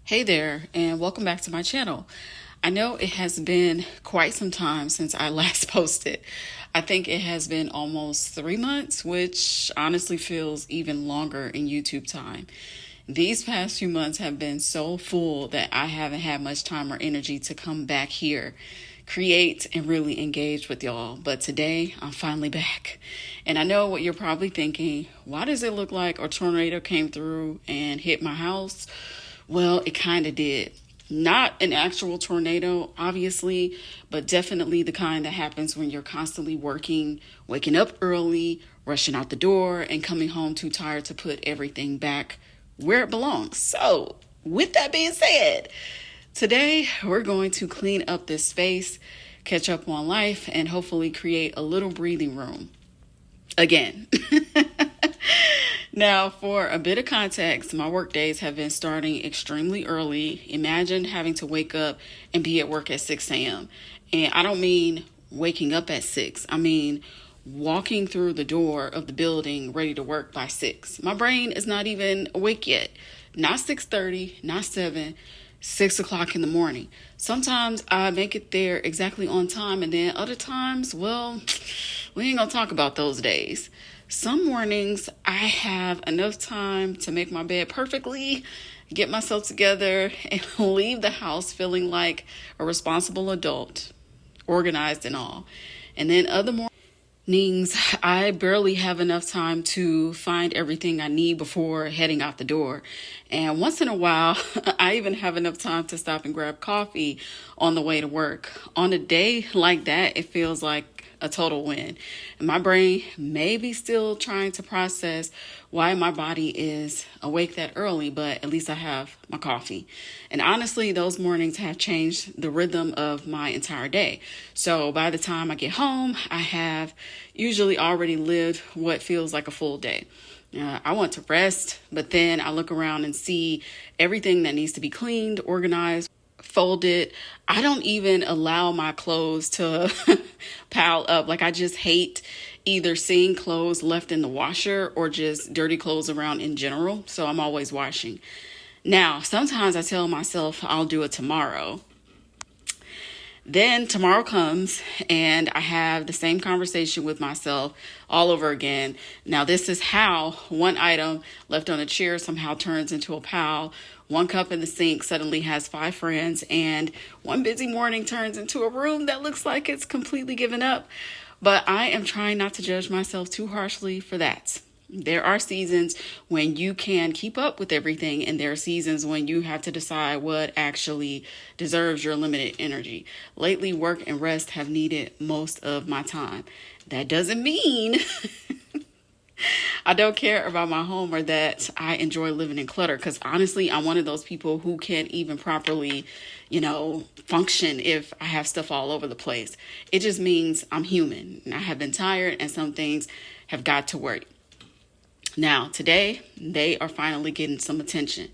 Hey there, and welcome back to my channel. I know it has been quite some time since I last posted. I think it has been almost 3 months, which honestly feels even longer in YouTube time. These past few months have been so full that I haven't had much time or energy to come back here, create, and really engage with y'all. But today, I'm finally back. And I know what you're probably thinking. Why does it look like a tornado came through and hit my house? Well, it kind of did. Not an actual tornado, obviously, but definitely the kind that happens when you're constantly working, waking up early, rushing out the door, and coming home too tired to put everything back where it belongs. So, with that being said, today we're going to clean up this space, catch up on life, and hopefully create a little breathing room. Again. Now, for a bit of context, my work days have been starting extremely early. Imagine having to wake up and be at work at 6 a.m. And I don't mean waking up at 6. I mean walking through the door of the building ready to work by 6. My brain is not even awake yet. Not 6:30, not 7, 6 o'clock in the morning. Sometimes I make it there exactly on time, and then other times, well, we ain't gonna talk about those days. Some mornings I have enough time to make my bed perfectly, get myself together, and leave the house feeling like a responsible adult, organized and all. And then other mornings, I barely have enough time to find everything I need before heading out the door. And once in a while, I even have enough time to stop and grab coffee on the way to work. On a day like that, it feels like a total win. And my brain may be still trying to process why my body is awake that early, but at least I have my coffee. And honestly, those mornings have changed the rhythm of my entire day. So by the time I get home, I have usually already lived what feels like a full day. I want to rest, but then I look around and see everything that needs to be cleaned, organized, folded. I don't even allow my clothes to pile up. Like, I just hate either seeing clothes left in the washer or just dirty clothes around in general. So I'm always washing. Now, sometimes I tell myself I'll do it tomorrow. Then tomorrow comes and I have the same conversation with myself all over again. Now, this is how one item left on a chair somehow turns into a pile. One cup in the sink suddenly has 5 friends, and one busy morning turns into a room that looks like it's completely given up. But I am trying not to judge myself too harshly for that. There are seasons when you can keep up with everything, and there are seasons when you have to decide what actually deserves your limited energy. Lately, work and rest have needed most of my time. That doesn't mean I don't care about my home or that I enjoy living in clutter, because honestly, I'm one of those people who can't even properly, function if I have stuff all over the place. It just means I'm human. I have been tired, and some things have got to work. Now, today, they are finally getting some attention.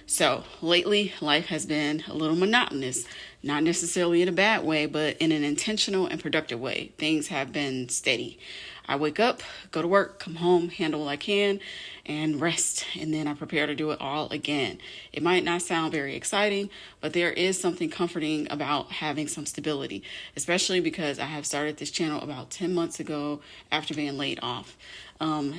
So, lately, life has been a little monotonous, not necessarily in a bad way, but in an intentional and productive way. Things have been steady. I wake up, go to work, come home, handle what I can, and rest. And then I prepare to do it all again. It might not sound very exciting, but there is something comforting about having some stability, especially because I have started this channel about 10 months ago after being laid off.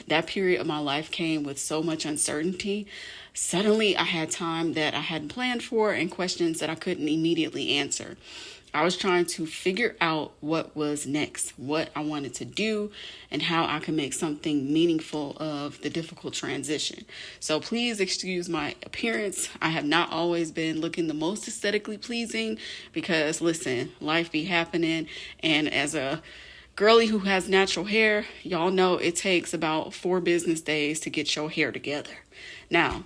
That period of my life came with so much uncertainty. Suddenly, I had time that I hadn't planned for and questions that I couldn't immediately answer. I was trying to figure out what was next, what I wanted to do, and how I could make something meaningful of the difficult transition. So please excuse my appearance. I have not always been looking the most aesthetically pleasing because, listen, life be happening. And as a girly who has natural hair, y'all know it takes about 4 business days to get your hair together. Now,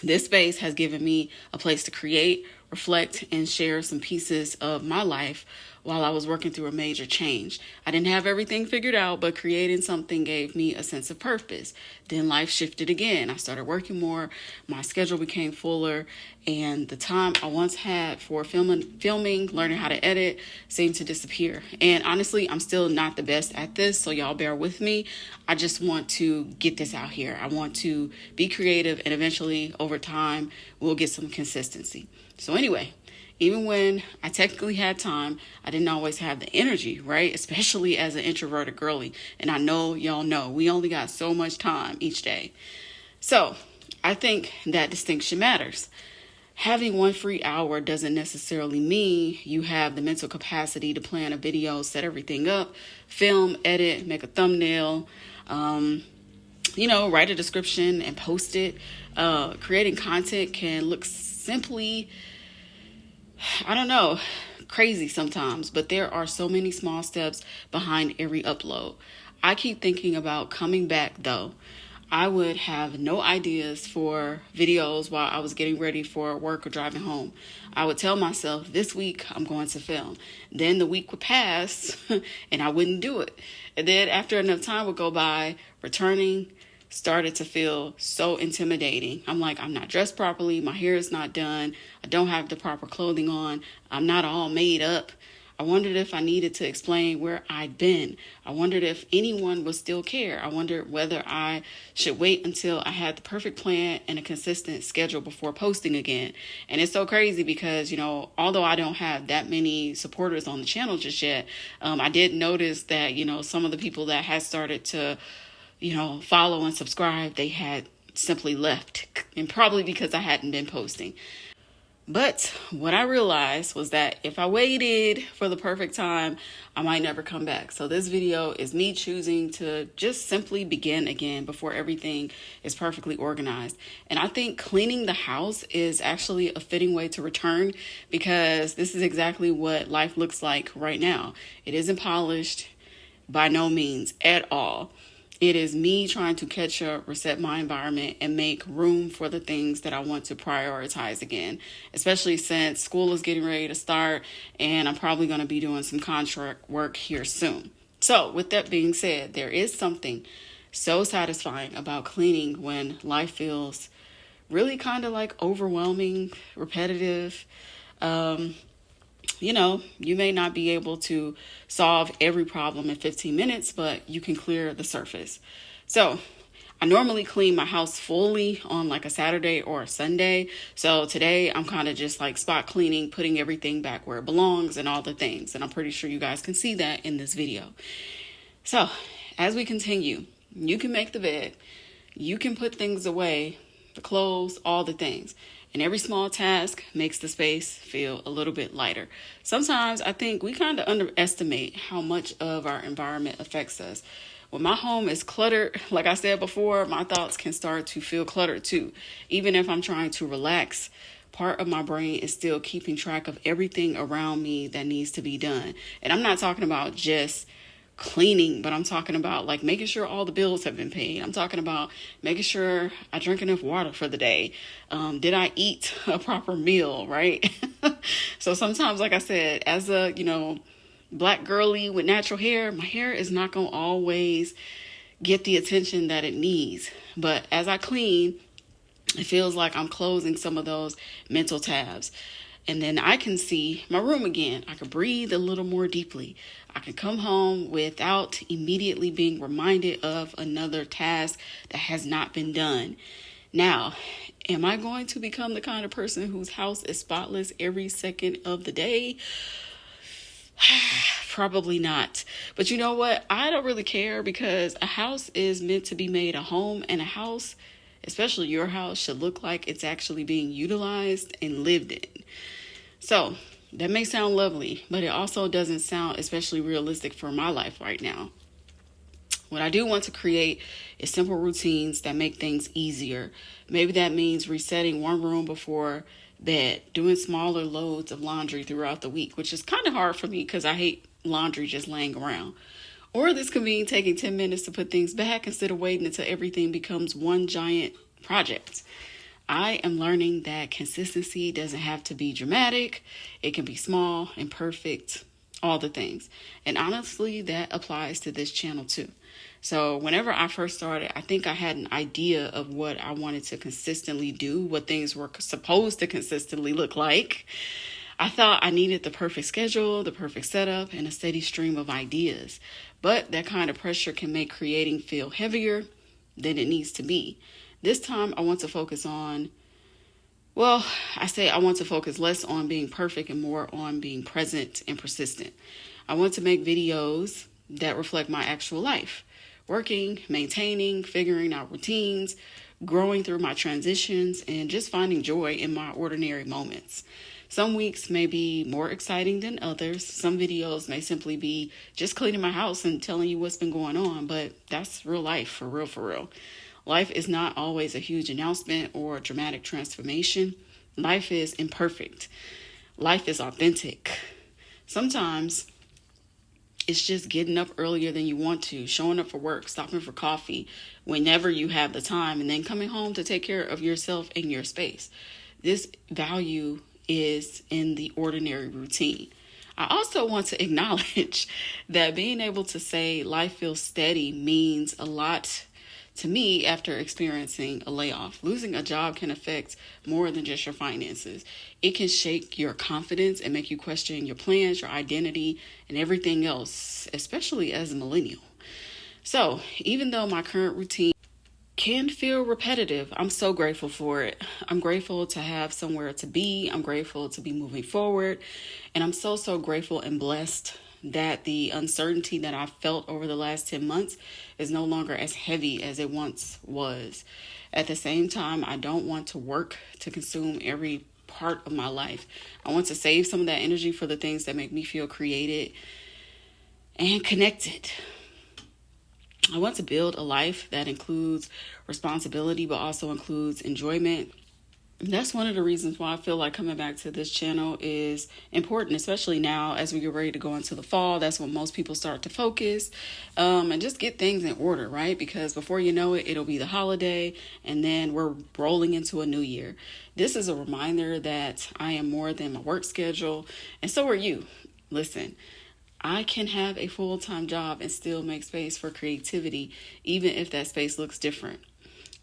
this space has given me a place to create, reflect, and share some pieces of my life while I was working through a major change. I didn't have everything figured out, but creating something gave me a sense of purpose. Then life shifted again. I started working more, my schedule became fuller, and the time I once had for filming, learning how to edit seemed to disappear. And honestly, I'm still not the best at this, so y'all bear with me. I just want to get this out here. I want to be creative, and eventually, over time, we'll get some consistency. So anyway, even when I technically had time, I didn't always have the energy, right? Especially as an introverted girly. And I know y'all know we only got so much time each day. So I think that distinction matters. Having one free hour doesn't necessarily mean you have the mental capacity to plan a video, set everything up, film, edit, make a thumbnail, write a description and post it. Creating content can look simply, crazy sometimes, but there are so many small steps behind every upload. I keep thinking about coming back though. I would have no ideas for videos while I was getting ready for work or driving home. I would tell myself, this week I'm going to film. Then the week would pass and I wouldn't do it. And then after enough time would go by, returning started to feel so intimidating. I'm like, I'm not dressed properly. My hair is not done. I don't have the proper clothing on. I'm not all made up. I wondered if I needed to explain where I'd been. I wondered if anyone would still care. I wondered whether I should wait until I had the perfect plan and a consistent schedule before posting again. And it's so crazy because, although I don't have that many supporters on the channel just yet, I did notice that, some of the people that had started to, follow and subscribe, they had simply left, and probably because I hadn't been posting. But what I realized was that if I waited for the perfect time, I might never come back. So this video is me choosing to just simply begin again before everything is perfectly organized. And I think cleaning the house is actually a fitting way to return, because this is exactly what life looks like right now. It isn't polished by no means at all. It is me trying to catch up, reset my environment, and make room for the things that I want to prioritize again, especially since school is getting ready to start and I'm probably going to be doing some contract work here soon. So with that being said, there is something so satisfying about cleaning when life feels really kind of like overwhelming, repetitive. You may not be able to solve every problem in 15 minutes, but you can clear the surface. So I normally clean my house fully on like a Saturday or a Sunday. So today I'm kind of just like spot cleaning, putting everything back where it belongs and all the things. And I'm pretty sure you guys can see that in this video. So as we continue, you can make the bed, you can put things away, the clothes, all the things. And every small task makes the space feel a little bit lighter. Sometimes I think we kind of underestimate how much of our environment affects us. When my home is cluttered, like I said before, my thoughts can start to feel cluttered too. Even if I'm trying to relax, part of my brain is still keeping track of everything around me that needs to be done. And I'm not talking about just cleaning, but I'm talking about like making sure all the bills have been paid. I'm talking about making sure I drink enough water for the day. Did I eat a proper meal, right? So sometimes, like I said, as a, black girly with natural hair, my hair is not going to always get the attention that it needs. But as I clean, it feels like I'm closing some of those mental tabs. And then I can see my room again. I can breathe a little more deeply. I can come home without immediately being reminded of another task that has not been done. Now, am I going to become the kind of person whose house is spotless every second of the day? Probably not. But you know what? I don't really care, because a house is meant to be made a home, and a house, especially your house, should look like it's actually being utilized and lived in. So that may sound lovely, but it also doesn't sound especially realistic for my life right now. What I do want to create is simple routines that make things easier. Maybe that means resetting one room before bed, doing smaller loads of laundry throughout the week, which is kind of hard for me because I hate laundry just laying around. Or this could mean taking 10 minutes to put things back instead of waiting until everything becomes one giant project. I am learning that consistency doesn't have to be dramatic. It can be small, imperfect, all the things. And honestly, that applies to this channel too. So whenever I first started, I think I had an idea of what I wanted to consistently do, what things were supposed to consistently look like. I thought I needed the perfect schedule, the perfect setup, and a steady stream of ideas. But that kind of pressure can make creating feel heavier than it needs to be. This time I want to focus on, I want to focus less on being perfect and more on being present and persistent. I want to make videos that reflect my actual life. Working, maintaining, figuring out routines, growing through my transitions, and just finding joy in my ordinary moments. Some weeks may be more exciting than others. Some videos may simply be just cleaning my house and telling you what's been going on, but that's real life, for real, for real. Life is not always a huge announcement or a dramatic transformation. Life is imperfect. Life is authentic. Sometimes it's just getting up earlier than you want to, showing up for work, stopping for coffee whenever you have the time, and then coming home to take care of yourself and your space. This value is in the ordinary routine. I also want to acknowledge that being able to say life feels steady means a lot to me after experiencing a layoff. Losing a job can affect more than just your finances. It can shake your confidence and make you question your plans, your identity, and everything else, especially as a millennial. So, even though my current routine can feel repetitive, I'm so grateful for it. I'm grateful to have somewhere to be. I'm grateful to be moving forward. And I'm so grateful and blessed that the uncertainty that I felt over the last 10 months is no longer as heavy as it once was. At the same time, I don't want to work to consume every part of my life. I want to save some of that energy for the things that make me feel created and connected. I want to build a life that includes responsibility, but also includes enjoyment. That's one of the reasons why I feel like coming back to this channel is important, especially now as we get ready to go into the fall. That's when most people start to focus and just get things in order, right? Because before you know it, it'll be the holiday and then we're rolling into a new year. This is a reminder that I am more than my work schedule, and so are you. Listen, I can have a full-time job and still make space for creativity, even if that space looks different.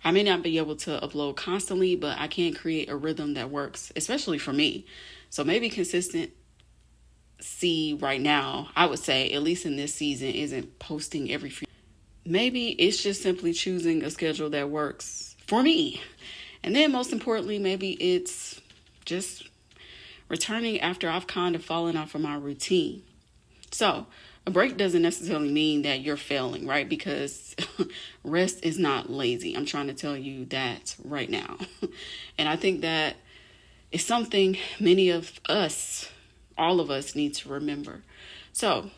I may not be able to upload constantly, but I can create a rhythm that works, especially for me. So maybe consistency right now, I would say, at least in this season, isn't posting every few. Maybe it's just simply choosing a schedule that works for me. And then most importantly, maybe it's just returning after I've kind of fallen off of my routine. So a break doesn't necessarily mean that you're failing, right? Because rest is not lazy. I'm trying to tell you that right now. And I think that is something many of us, all of us, need to remember. So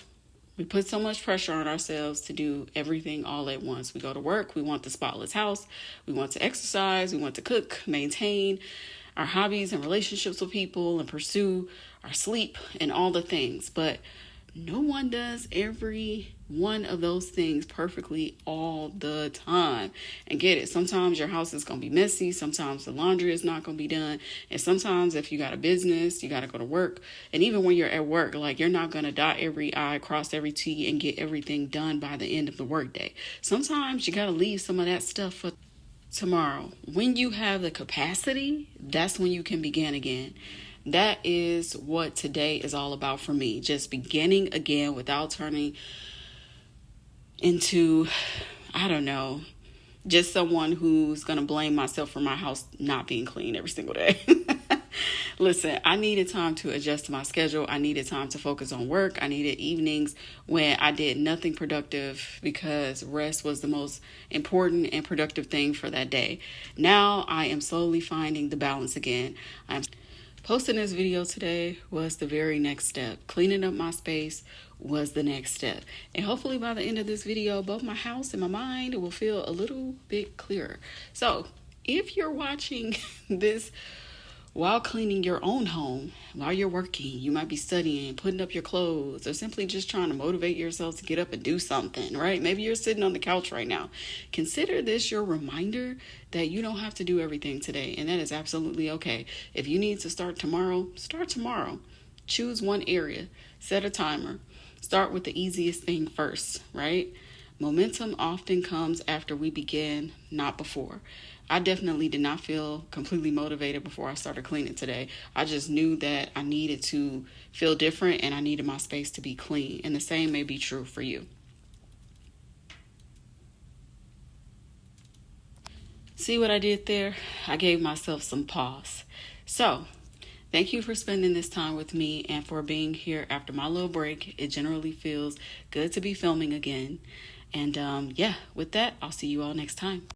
we put so much pressure on ourselves to do everything all at once. We go to work, we want the spotless house, we want to exercise, we want to cook, maintain our hobbies and relationships with people, and pursue our sleep and all the things. But no one does every one of those things perfectly all the time. And get it, sometimes your house is going to be messy. Sometimes the laundry is not going to be done. And sometimes if you got a business, you got to go to work. And even when you're at work, like, you're not going to dot every I, cross every T, and get everything done by the end of the workday. Sometimes you got to leave some of that stuff for tomorrow. When you have the capacity, that's when you can begin again. That is what today is all about for me. Just beginning again without turning into, just someone who's going to blame myself for my house not being clean every single day. Listen, I needed time to adjust to my schedule. I needed time to focus on work. I needed evenings when I did nothing productive because rest was the most important and productive thing for that day. Now I am slowly finding the balance again. Posting this video today was the very next step. Cleaning up my space was the next step. And hopefully by the end of this video, both my house and my mind will feel a little bit clearer. So if you're watching this while cleaning your own home, while you're working, you might be studying, putting up your clothes, or simply just trying to motivate yourself to get up and do something, right? Maybe you're sitting on the couch right now. Consider this your reminder that you don't have to do everything today, and that is absolutely okay. If you need to start tomorrow, start tomorrow. Choose one area, set a timer. Start with the easiest thing first, right? Momentum often comes after we begin, not before. I definitely did not feel completely motivated before I started cleaning today. I just knew that I needed to feel different and I needed my space to be clean. And the same may be true for you. See what I did there? I gave myself some pause. So, thank you for spending this time with me and for being here after my little break. It generally feels good to be filming again. And with that, I'll see you all next time.